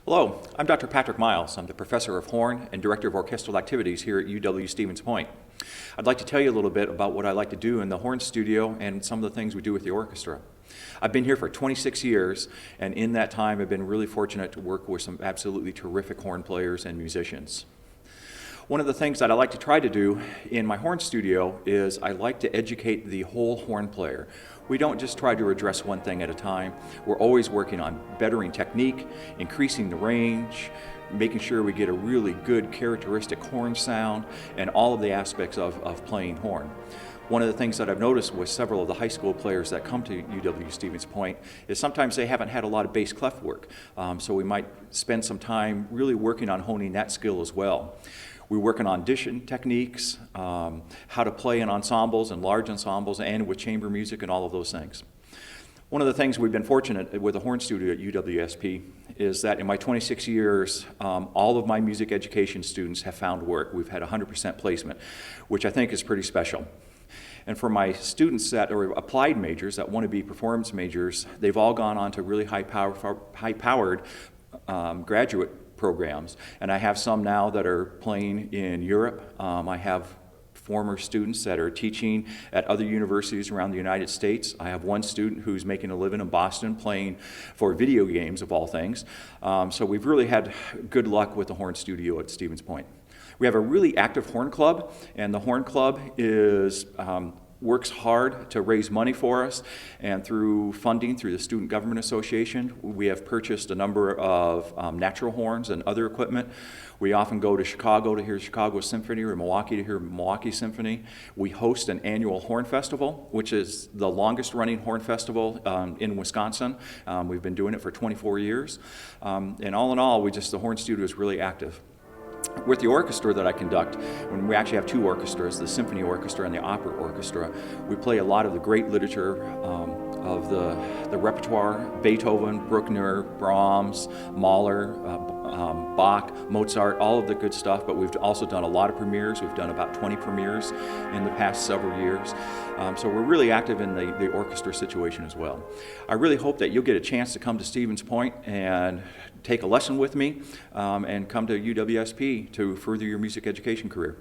Hello, I'm Dr. Patrick Miles. I'm the Professor of Horn and Director of Orchestral Activities here at UW-Stevens Point. I'd like to tell you a little bit about what I like to do in the horn studio and some of the things we do with the orchestra. I've been here for 26 years, and in that time I've been really fortunate to work with some absolutely terrific horn players and musicians. One of the things that I like to try to do in my horn studio is I like to educate the whole horn player. We don't just try to address one thing at a time. We're always working on bettering technique, increasing the range, making sure we get a really good characteristic horn sound, and all of the aspects of playing horn. One of the things that I've noticed with several of the high school players that come to UW-Stevens Point is sometimes they haven't had a lot of bass clef work. So we might spend some time really working on honing that skill as well. We work on audition techniques, how to play in ensembles and large ensembles and with chamber music and all of those things. One of the things we've been fortunate with the horn studio at UWSP is that in my 26 years, all of my music education students have found work. We've had 100% placement, which I think is pretty special. And for my students that are applied majors, that want to be performance majors, they've all gone on to really high-powered graduate programs. And I have some now that are playing in Europe. I have former students that are teaching at other universities around the United States. I have one student who's making a living in Boston playing for video games, of all things. So we've really had good luck with the horn studio at Stevens Point. We have a really active horn club, and the horn club is works hard to raise money for us, and through funding through the Student Government Association, we have purchased a number of natural horns and other equipment. We often go to Chicago to hear Chicago Symphony or Milwaukee to hear Milwaukee Symphony. We host an annual horn festival, which is the longest running horn festival in Wisconsin. We've been doing it for 24 years. And all in all, the horn studio is really active. With the orchestra that I conduct, when we actually have two orchestras, the Symphony Orchestra and the Opera Orchestra, we play a lot of the great literature of the repertoire: Beethoven, Bruckner, Brahms, Mahler, Bach, Mozart, all of the good stuff. But we've also done a lot of premieres. We've done about 20 premieres in the past several years. So we're really active in the orchestra situation as well. I really hope that you'll get a chance to come to Stevens Point and take a lesson with me and come to UWSP to further your music education career.